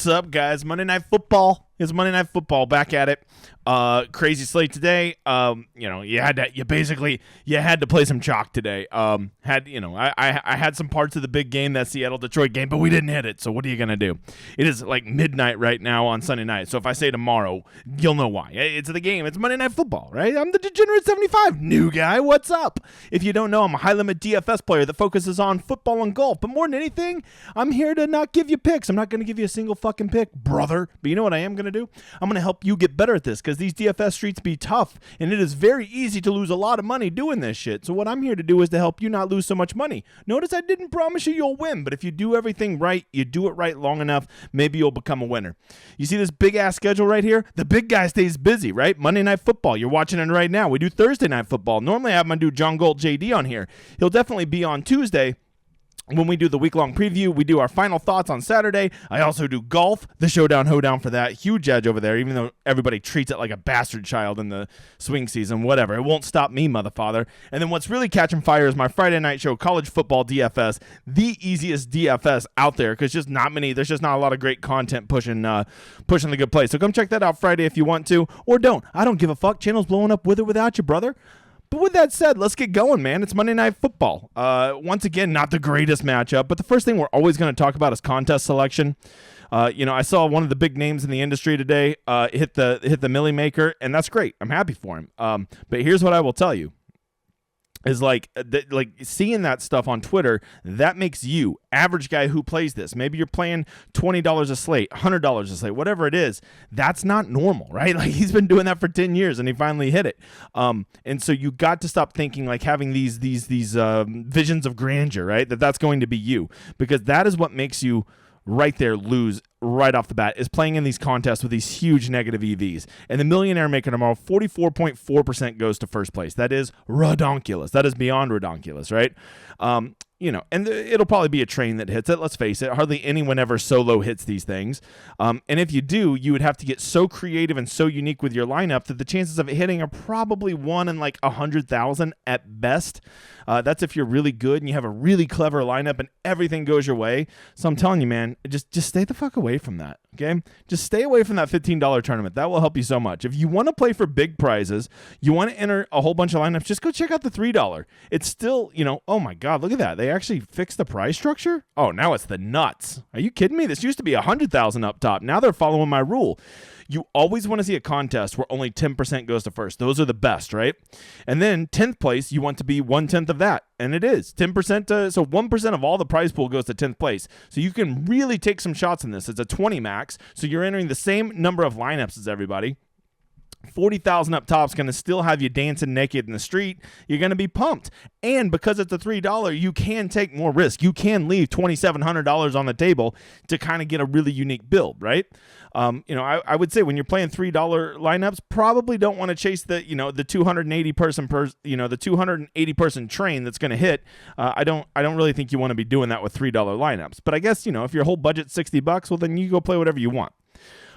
What's up, guys? Monday Night Football. It's Monday Night Football. Back at it. Crazy slate today. You had to play some chalk today. I had some parts of the big game, that Seattle-Detroit game, but we didn't hit it. So what are you gonna do? It is like midnight right now on Sunday night. So if I say tomorrow, you'll know why. It's the game. It's Monday Night Football, right? I'm the Degenerate 75 new guy. What's up? If you don't know, I'm a high-limit DFS player that focuses on football and golf. But more than anything, I'm here to not give you picks. I'm not going to give you a single fucking pick, brother. But you know what I am going to do? I'm going to help you get better at this, because these DFS streets be tough, and it is very easy to lose a lot of money doing this shit. So what I'm here to do is to help you not lose so much money. Notice I didn't promise you you'll win, but if you do everything right, you do it right long enough, maybe you'll become a winner. You see this big-ass schedule right here? The big guy stays busy, right? Monday Night Football. You're watching it right now. We do Thursday Night Football. Normally I have my dude John Gold JD on here. He'll definitely be on Tuesday. When we do the week-long preview, we do our final thoughts on Saturday. I also do golf, the Showdown, Hoedown for that. Huge edge over there, even though everybody treats it like a bastard child in the swing season. Whatever. It won't stop me, motherfather. And then what's really catching fire is my Friday night show, College Football DFS, the easiest DFS out there, because there's just not a lot of great content pushing the good play. So come check that out Friday if you want to, or don't. I don't give a fuck. Channel's blowing up with or without you, brother. But with that said, let's get going, man. It's Monday Night Football. Once again, not the greatest matchup, but the first thing we're always going to talk about is contest selection. I saw one of the big names in the industry today hit the Millie Maker, and that's great. I'm happy for him. But here's what I will tell you. Is like seeing that stuff on Twitter, that makes you, average guy who plays this, maybe you're playing $20 a slate, $100 a slate, whatever it is, that's not normal, right? Like, he's been doing that for 10 years and he finally hit it. And so you got to stop thinking like having these visions of grandeur, right? That's going to be you, because that is what makes you right there lose right off the bat, is playing in these contests with these huge negative EVs. And the Millionaire Maker tomorrow, 44.4% goes to first place. That is redonkulous. That is beyond redonkulous, right? And it'll probably be a train that hits it. Let's face it, hardly anyone ever solo hits these things. And if you do, you would have to get so creative and so unique with your lineup that the chances of it hitting are probably 1 in like 100,000 at best. That's if you're really good and you have a really clever lineup and everything goes your way. So I'm telling you, man, just stay the fuck away from that, okay? Just stay away from that $15 tournament. That will help you so much. If you want to play for big prizes, you want to enter a whole bunch of lineups, just go check out the $3. It's still, oh my God, look at that. They actually fixed the prize structure? Oh, now it's the nuts. Are you kidding me? This used to be 100,000 up top. Now they're following my rule. You always want to see a contest where only 10% goes to first. Those are the best, right? And then 10th place, you want to be 1/10 of that. And it is 10%. So 1% of all the prize pool goes to 10th place. So you can really take some shots in this. It's a 20 max. So you're entering the same number of lineups as everybody. 40,000 up top's going to still have you dancing naked in the street. You're going to be pumped. And because it's a $3, you can take more risk. You can leave $2,700 on the table to kind of get a really unique build, right? I would say when you're playing $3 lineups, probably don't want to chase the 280 person train that's going to hit. I don't really think you want to be doing that with $3 lineups. But I guess, if your whole budget's $60, well, then you go play whatever you want.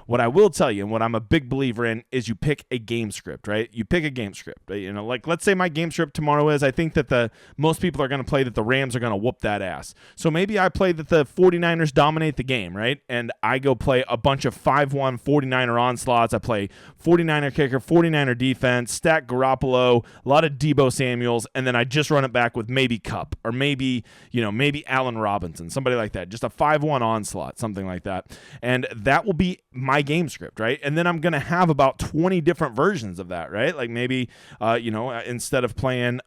What I will tell you, and what I'm a big believer in, is you pick a game script, right? You pick a game script. Right? Like, let's say my game script tomorrow is, I think that most people are going to play that the Rams are going to whoop that ass. So maybe I play that the 49ers dominate the game, right? And I go play a bunch of 5-1 49er onslaughts. I play 49er kicker, 49er defense, stack Garoppolo, a lot of Deebo Samuels, and then I just run it back with maybe Kupp or maybe Allen Robinson, somebody like that. Just a 5-1 onslaught, something like that. And that will be my game script, right? And then I'm going to have about 20 different versions of that, right? Like maybe, instead of playing,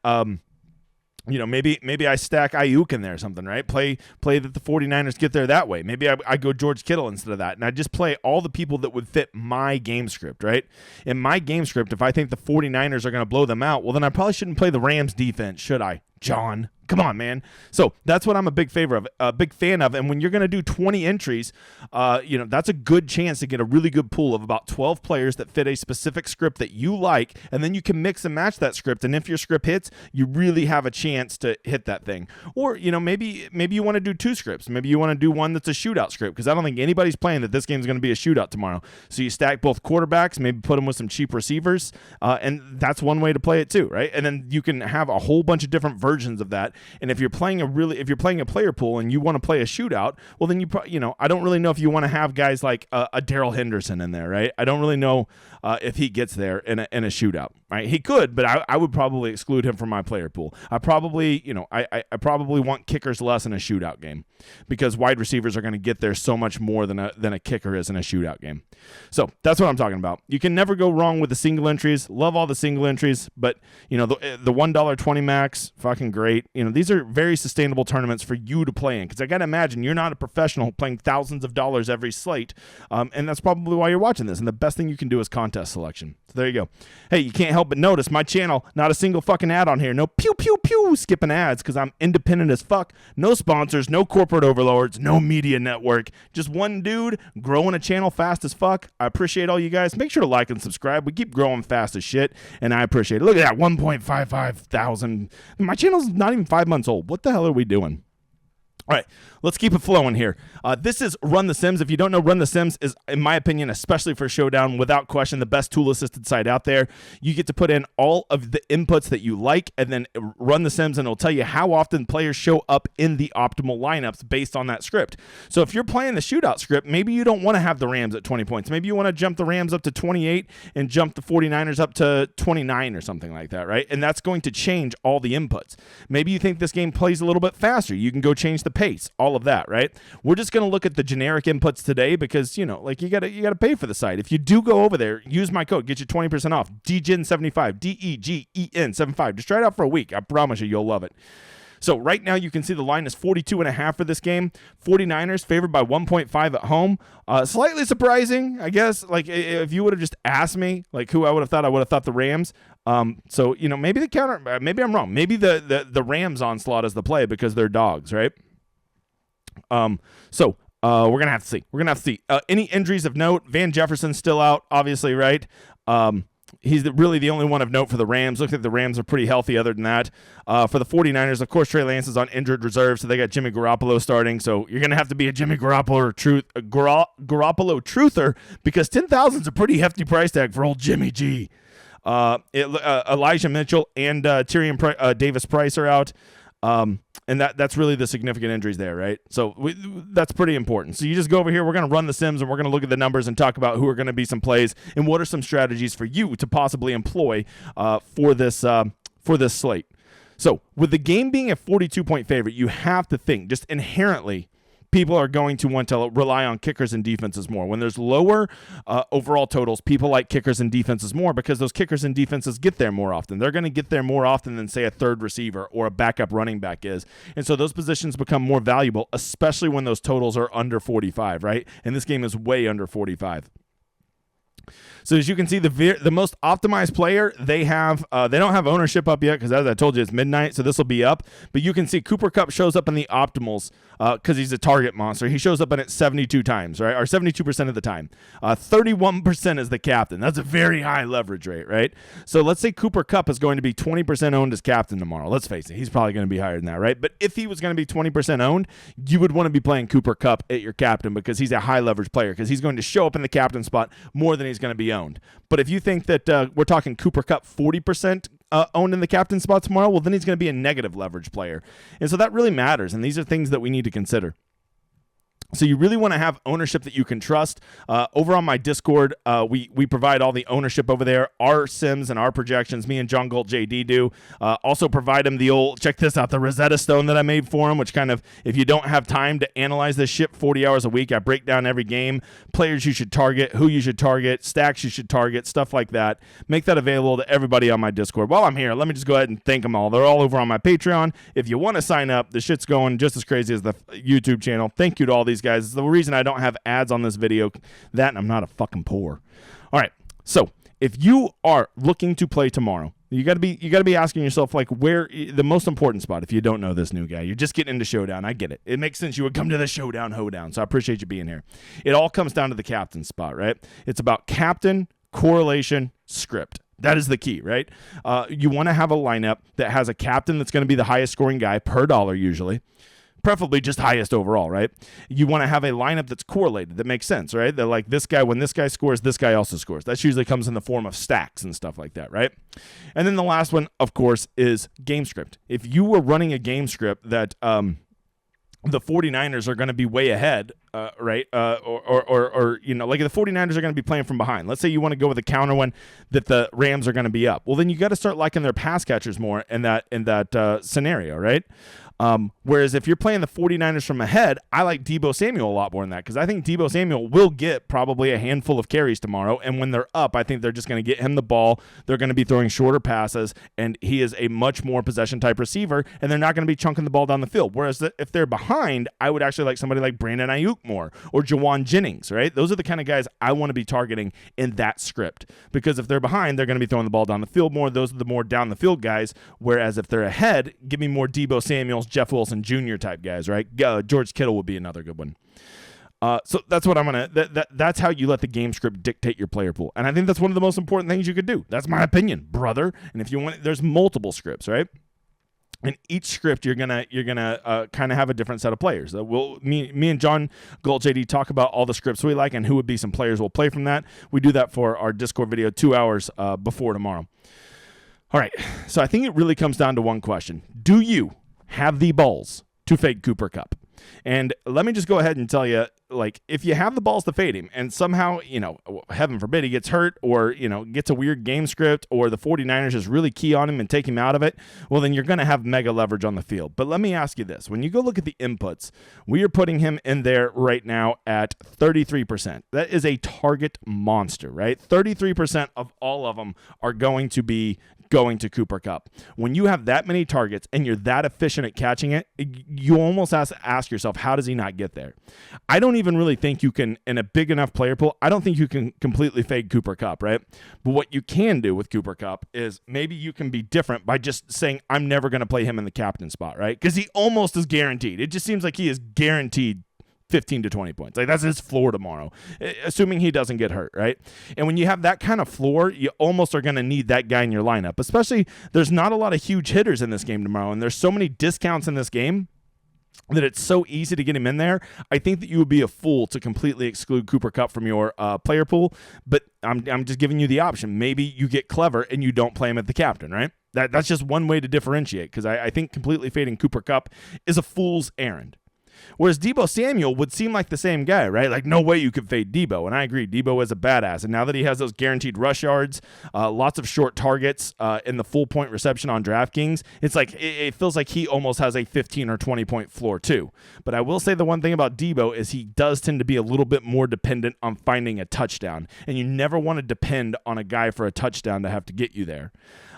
maybe I stack Ayuk in there or something, right? Play that the 49ers get there that way. Maybe I go George Kittle instead of that. And I just play all the people that would fit my game script, right? In my game script, if I think the 49ers are going to blow them out, well, then I probably shouldn't play the Rams defense, should I? John, come on, man. So that's what I'm a big fan of. And when you're going to do 20 entries, that's a good chance to get a really good pool of about 12 players that fit a specific script that you like. And then you can mix and match that script. And if your script hits, you really have a chance to hit that thing. Or, maybe you want to do 2 scripts. Maybe you want to do one that's a shootout script, because I don't think anybody's playing that this game is going to be a shootout tomorrow. So you stack both quarterbacks, maybe put them with some cheap receivers. And that's one way to play it too, right? And then you can have a whole bunch of different versions of that. And if you're playing a player pool and you want to play a shootout, well, then I don't really know if you want to have guys like a Darrell Henderson in there, right? I don't really know if he gets there in a shootout, right? He could, but I would probably exclude him from my player pool. I probably want kickers less in a shootout game because wide receivers are going to get there so much more than a kicker is in a shootout game. So that's what I'm talking about. You can never go wrong with the single entries. Love all the single entries, but the $1.20 max, fucking great. These are very sustainable tournaments for you to play in because I got to imagine you're not a professional playing thousands of dollars every slate, and that's probably why you're watching this. And the best thing you can do is contest selection. So there you go. Hey, you can't help but notice my channel, not a single fucking ad on here. No pew, pew, pew, skipping ads because I'm independent as fuck. No sponsors, no corporate overlords, no media network. Just one dude growing a channel fast as fuck. I appreciate all you guys. Make sure to like and subscribe. We keep growing fast as shit, and I appreciate it. Look at that, 1.55 thousand. My channel's not even 5 months old. What the hell are we doing? All right, let's keep it flowing here. This is Run the Sims. If you don't know, Run the Sims is, in my opinion, especially for Showdown, without question, the best tool-assisted site out there. You get to put in all of the inputs that you like and then run the Sims, and it'll tell you how often players show up in the optimal lineups based on that script. So if you're playing the shootout script, maybe you don't want to have the Rams at 20 points. Maybe you want to jump the Rams up to 28 and jump the 49ers up to 29 or something like that, right? And that's going to change all the inputs. Maybe you think this game plays a little bit faster. You can go change the pace, all of that, right? We're just going to look at the generic inputs today because, you got to pay for the site. If you do go over there, use my code, get you 20% off. DGEN75, DEGEN75. Just try it out for a week. I promise you'll love it. So right now you can see the line is 42.5 for this game. 49ers favored by 1.5 at home. Slightly surprising, I guess. Like if you would have just asked me like who I would have thought the Rams. So maybe the counter. Maybe I'm wrong. Maybe the Rams onslaught is the play because they're dogs, right? So we're gonna have to see. Any injuries of note? Van Jefferson's still out, obviously, right? He's really the only one of note for the Rams. Looks like the Rams are pretty healthy other than that. For the 49ers, of course, Trey Lance is on injured reserve, so they got Jimmy Garoppolo starting. So you're going to have to be a Jimmy Garoppolo truther because 10,000 is a pretty hefty price tag for old Jimmy G. Elijah Mitchell and Tyrion Davis Price are out. And that's really the significant injuries there, right? So that's pretty important. So you just go over here. We're going to run the Sims, and we're going to look at the numbers and talk about who are going to be some plays and what are some strategies for you to possibly employ for this slate. So with the game being a 42-point favorite, you have to think just inherently people are going to want to rely on kickers and defenses more. When there's lower overall totals, people like kickers and defenses more because those kickers and defenses get there more often. They're going to get there more often than, say, a third receiver or a backup running back is. And so those positions become more valuable, especially when those totals are under 45, right? And this game is way under 45. So as you can see, the most optimized player, they don't have ownership up yet because, as I told you, it's midnight, so this will be up. But you can see Cooper Kupp shows up in the optimals because he's a target monster. He shows up in it 72 times, right, or 72% of the time. 31% is the captain. That's a very high leverage rate, right? So let's say Cooper Kupp is going to be 20% owned as captain tomorrow. Let's face it, he's probably going to be higher than that, right? But if he was going to be 20% owned, you would want to be playing Cooper Kupp at your captain because he's a high leverage player because he's going to show up in the captain spot more than he's going to be owned. But if you think that we're talking Cooper Kupp 40% owned in the captain spot tomorrow, well, then he's going to be a negative leverage player. And so that really matters, and these are things that we need to consider. So you really want to have ownership that you can trust. Over on my Discord, we provide all the ownership over there, our sims and our projections. Me and John Galt JD do. Also provide him the old, check this out, the Rosetta Stone that I made for him, which kind of, if you don't have time to analyze this shit 40 hours a week, I break down every game, players you should target, who you should target, stacks you should target, stuff like that. Make that available to everybody on my Discord. While I'm here, let me just go ahead and thank them all. They're all over on my Patreon. If you want to sign up, the shit's going just as crazy as the YouTube channel. Thank you to all these guys. It's the reason I don't have ads on this video, that and I'm not a fucking poor. All right, so if you are looking to play tomorrow, you got to be asking yourself, like, where the most important spot. If you don't know this new guy, you're just getting into Showdown. I get it. It makes sense you would come to the Showdown Hoedown. So I appreciate you being here. It all comes down to the captain spot, right? It's about captain, correlation, script. That is the key, right? You want to have a lineup that has a captain that's going to be the highest scoring guy per dollar usually. preferably just highest overall, right? You want to have a lineup that's correlated, that makes sense, right? That like this guy, when this guy scores, this guy also scores. That usually comes in the form of stacks and stuff like that, right? And then the last one, of course, is game script. If you were running a game script that the 49ers are going to be way ahead, right? Or you know, like the 49ers are going to be playing from behind. Let's say you want to go with a counter one that the Rams are going to be up. Well, then you got to start liking their pass catchers more in that scenario, right? Whereas if you're playing the 49ers from ahead, I like Deebo Samuel a lot more than that because I think Deebo Samuel will get probably a handful of carries tomorrow. And when they're up, I think they're just going to get him the ball. They're going to be throwing shorter passes, and he is a much more possession-type receiver, and they're not going to be chunking the ball down the field. Whereas if they're behind, I would actually like somebody like Brandon Ayuk more or Jawan Jennings, right? Those are the kind of guys I want to be targeting in that script because if they're behind, they're going to be throwing the ball down the field more. Those are the more down-the-field guys, whereas if they're ahead, give me more Deebo Samuels, Jeff Wilson Jr. type guys, right? George Kittle would be another good one. So that's what I'm going to, that's how you let the game script dictate your player pool. And I think that's one of the most important things you could do. That's my opinion, brother. And if you want, there's multiple scripts, right? In each script, you're gonna kind of have a different set of players. Me and John Gold JD talk about all the scripts we like and who would be some players we'll play from that. We do that for our Discord video 2 hours before tomorrow. All right, so I think it really comes down to one question. Do you have the balls to fade Cooper Kupp? And let me just go ahead and tell you, like, if you have the balls to fade him and somehow, you know, heaven forbid he gets hurt or, you know, gets a weird game script or the 49ers just really key on him and take him out of it, well, then you're going to have mega leverage on the field. But let me ask you this. When you go look at the inputs, we are putting him in there right now at 33%. That is a target monster, right? 33% of all of them are going to be going to Cooper Kupp. When you have that many targets and you're that efficient at catching it, you almost have to ask yourself, how does he not get there? I don't even really think you can, in a big enough player pool, I don't think you can completely fade Cooper Kupp, right? But what you can do with Cooper Kupp is maybe you can be different by just saying, I'm never going to play him in the captain spot, right? Because he almost is guaranteed. It just seems like he is guaranteed 15 to 20 points. Like that's his floor tomorrow, assuming he doesn't get hurt, right? And when you have that kind of floor, you almost are going to need that guy in your lineup, especially there's not a lot of huge hitters in this game tomorrow, and there's so many discounts in this game that it's so easy to get him in there. I think that you would be a fool to completely exclude Cooper Kupp from your player pool, but I'm just giving you the option. Maybe you get clever and you don't play him at the captain, right? That's just one way to differentiate, because I think completely fading Cooper Kupp is a fool's errand. Whereas Deebo Samuel would seem like the same guy, right? Like, no way you could fade Deebo. And I agree, Deebo is a badass. And now that he has those guaranteed rush yards, lots of short targets, in the full point reception on DraftKings, it's like it feels like he almost has a 15 or 20 point floor too. But I will say the one thing about Deebo is he does tend to be a little bit more dependent on finding a touchdown. And you never want to depend on a guy for a touchdown to have to get you there.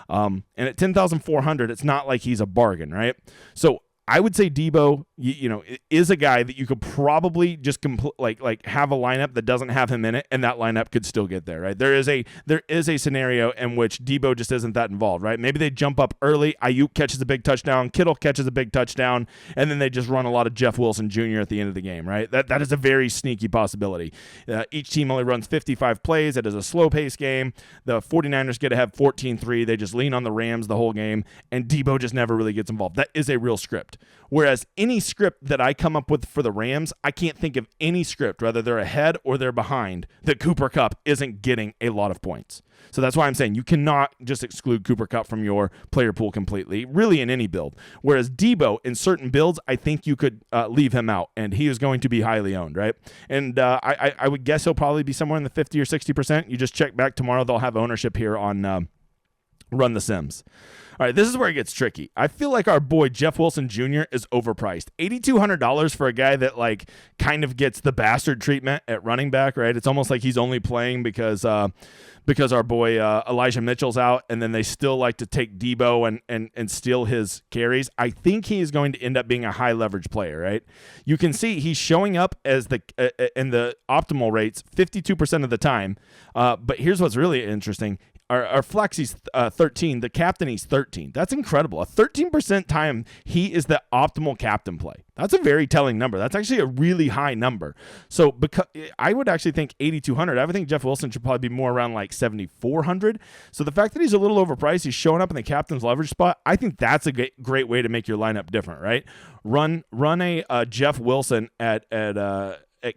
And at 10,400, it's not like he's a bargain, right? So I would say Deebo, you know, is a guy that you could probably just like have a lineup that doesn't have him in it, and that lineup could still get there, right? There is a scenario in which Deebo just isn't that involved, right? Maybe they jump up early, Ayuk catches a big touchdown, Kittle catches a big touchdown, and then they just run a lot of Jeff Wilson Jr. at the end of the game, right? That is a very sneaky possibility. Each team only runs 55 plays. It is a slow-paced game. The 49ers get to have 14-3. They just lean on the Rams the whole game, and Deebo just never really gets involved. That is a real script. Whereas any script that I come up with for the Rams, I can't think of any script, whether they're ahead or they're behind, that Cooper Kupp isn't getting a lot of points. So that's why I'm saying you cannot just exclude Cooper Kupp from your player pool completely, really in any build. Whereas Deebo, in certain builds, I think you could leave him out, and he is going to be highly owned, right? And I would guess he'll probably be somewhere in the 50 or 60%. You just check back tomorrow. They'll have ownership here on Run the Sims. All right, this is where it gets tricky. I feel like our boy Jeff Wilson Jr. is overpriced. $8,200 for a guy that like kind of gets the bastard treatment at running back, right? It's almost like he's only playing because our boy Elijah Mitchell's out, and then they still like to take Deebo and steal his carries. I think he is going to end up being a high leverage player, right? You can see he's showing up as in the optimal rates 52% of the time. But here's what's really interesting. our flex, he's 13. The captain, he's 13. That's incredible. A 13% time, he is the optimal captain play. That's a very telling number. That's actually a really high number. So because I would actually think 8,200. I would think Jeff Wilson should probably be more around like 7,400. So the fact that he's a little overpriced, he's showing up in the captain's leverage spot, I think that's a great way to make your lineup different, right? Run a Jeff Wilson at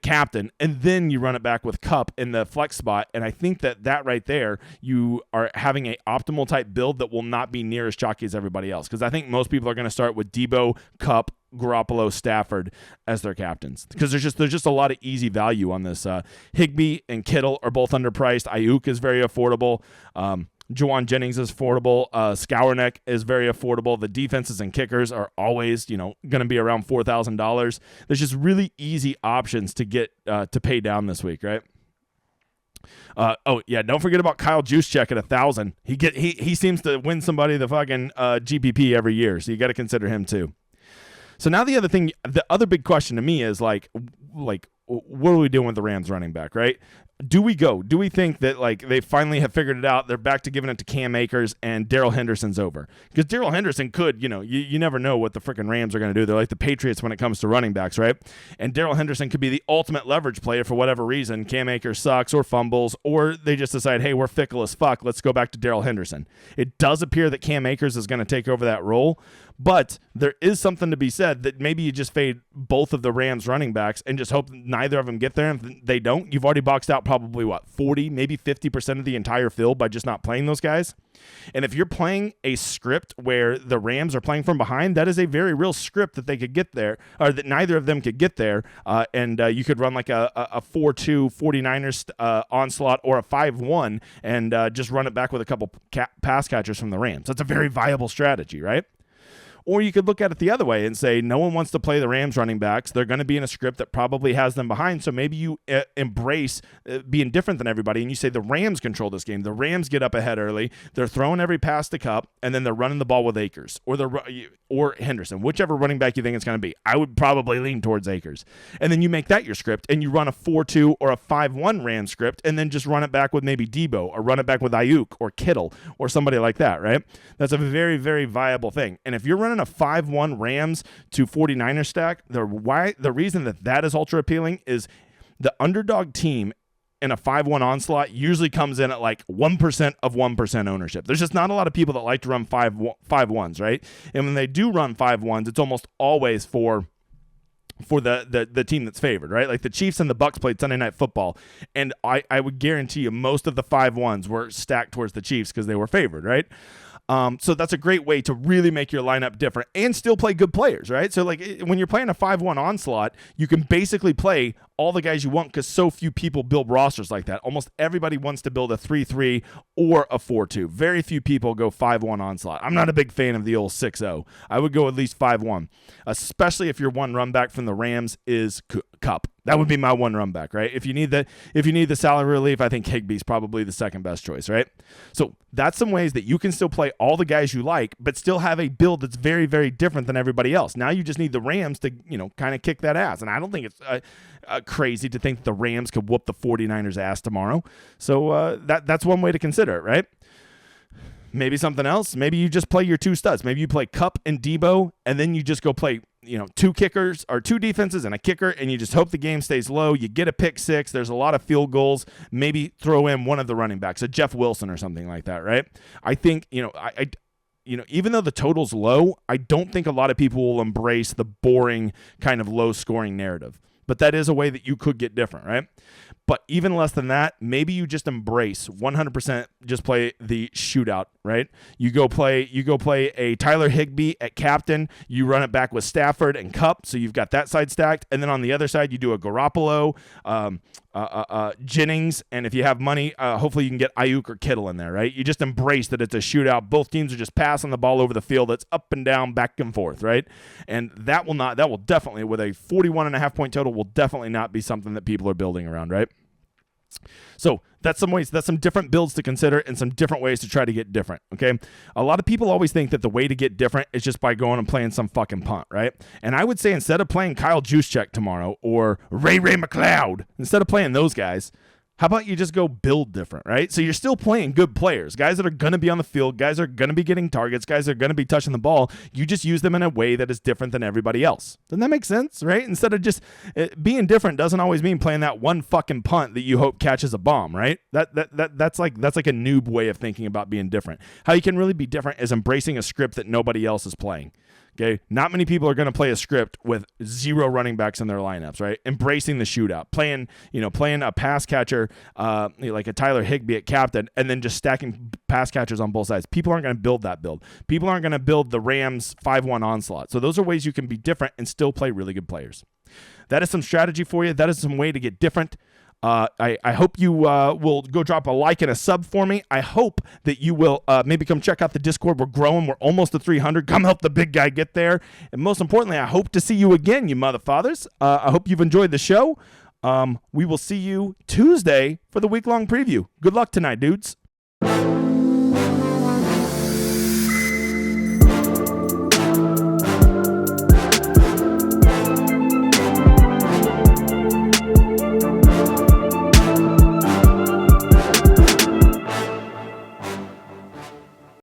captain, and then you run it back with Kupp in the flex spot. And I think that right there, you are having a optimal type build that will not be near as chalky as everybody else. Because I think most people are going to start with Debo, Kupp, Garoppolo, Stafford as their captains, because there's just a lot of easy value on this. Higbee and Kittle are both underpriced. Ayuk is very affordable. Juwan Jennings is affordable. Skourneck is very affordable. The defenses and kickers are always, going to be around $4,000. There's just really easy options to get to pay down this week, right? Don't forget about Kyle Juszczyk at 1,000. He seems to win somebody the fucking GPP every year, so you got to consider him too. So now the other big question to me is like, what are we doing with the Rams running back, right? Do we think that like they finally have figured it out? They're back to giving it to Cam Akers and Darrell Henderson's over? Because Darrell Henderson could, you never know what the freaking Rams are going to do. They're like the Patriots when it comes to running backs, right? And Darrell Henderson could be the ultimate leverage player for whatever reason. Cam Akers sucks or fumbles, or they just decide, hey, we're fickle as fuck. Let's go back to Darrell Henderson. It does appear that Cam Akers is going to take over that role, but there is something to be said that maybe you just fade both of the Rams running backs and just hope neither of them get there. And if they don't, you've already boxed out probably 40, maybe 50% of the entire field by just not playing those guys. And if you're playing a script where the Rams are playing from behind, that is a very real script that they could get there, or that neither of them could get there. And you could run like a 4-2 49ers onslaught or a 5-1 and just run it back with a couple pass catchers from the Rams. That's a very viable strategy, right? Or you could look at it the other way and say, no one wants to play the Rams running backs. They're going to be in a script that probably has them behind. So maybe you embrace being different than everybody, and you say the Rams control this game. The Rams get up ahead early. They're throwing every pass to Kupp, and then they're running the ball with Akers or Henderson, whichever running back you think it's going to be. I would probably lean towards Akers. And then you make that your script, and you run a 4-2 or a 5-1 Rams script, and then just run it back with maybe Debo, or run it back with Ayuk or Kittle or somebody like that, right? That's a very, very viable thing. And if you're running a 5-1 Rams to 49ers stack, the reason that is ultra appealing is the underdog team in a 5-1 onslaught usually comes in at like 1% of 1% ownership. There's just not a lot of people that like to run 5-1s, right? And when they do run 5-1s, it's almost always for the team that's favored, right? Like the Chiefs and the Bucks played Sunday Night Football, and I would guarantee you most of the 5-1s were stacked towards the Chiefs because they were favored, right? So that's a great way to really make your lineup different and still play good players, right? So like when you're playing a 5-1 onslaught, you can basically play all the guys you want because so few people build rosters like that. Almost everybody wants to build a 3-3 or a 4-2. Very few people go 5-1 onslaught. I'm not a big fan of the old 6-0. I would go at least 5-1, especially if your one run back from the Rams is Kupp. That would be my one run back, right? If you need the salary relief, I think Higbee's probably the second best choice, right? So that's some ways that you can still play all the guys you like, but still have a build that's very, very different than everybody else. Now you just need the Rams to, kind of kick that ass. And I don't think it's crazy to think the Rams could whoop the 49ers ass tomorrow. So that's one way to consider it, right? Maybe something else. Maybe you just play your two studs. Maybe you play Kupp and Debo, and then you just go play, two kickers or two defenses and a kicker, and you just hope the game stays low. You get a pick six. There's a lot of field goals. Maybe throw in one of the running backs, a Jeff Wilson or something like that, right? I think, even though the total's low, I don't think a lot of people will embrace the boring kind of low-scoring narrative. But that is a way that you could get different, right? But even less than that, maybe you just embrace 100%, just play the shootout, right? You go play a Tyler Higbee at captain. You run it back with Stafford and Kupp, so you've got that side stacked. And then on the other side, you do a Garoppolo, Jennings, and if you have money, hopefully you can get Ayuk or Kittle in there, right? You just embrace that it's a shootout. Both teams are just passing the ball over the field. It's up and down, back and forth, right? And that will definitely, with a 41.5 point total, will definitely not be something that people are building around, right? So that's some different builds to consider and some different ways to try to get different, okay? A lot of people always think that the way to get different is just by going and playing some fucking punt, right? And I would say instead of playing Kyle Juszczyk tomorrow or Ray McLeod, instead of playing those guys, How about you just go build different, right? So you're still playing good players, guys that are going to be on the field, guys that are going to be getting targets, guys that are going to be touching the ball. You just use them in a way that is different than everybody else. Doesn't that make sense, right? Instead of just being different doesn't always mean playing that one fucking punt that you hope catches a bomb, right? That's like a noob way of thinking about being different. How you can really be different is embracing a script that nobody else is playing. Okay, not many people are going to play a script with 0 running backs in their lineups, right? Embracing the shootout, playing a pass catcher like a Tyler Higbee at captain, and then just stacking pass catchers on both sides. People aren't going to build that build. People aren't going to build the Rams 5-1 onslaught. So those are ways you can be different and still play really good players. That is some strategy for you. That is some way to get different. I hope you will go drop a like and a sub for me. I hope that you will maybe come check out the Discord. We're growing. We're almost to 300. Come help the big guy get there. And most importantly, I hope to see you again, you motherfathers. I hope you've enjoyed the show. We will see you Tuesday for the week-long preview. Good luck tonight, dudes.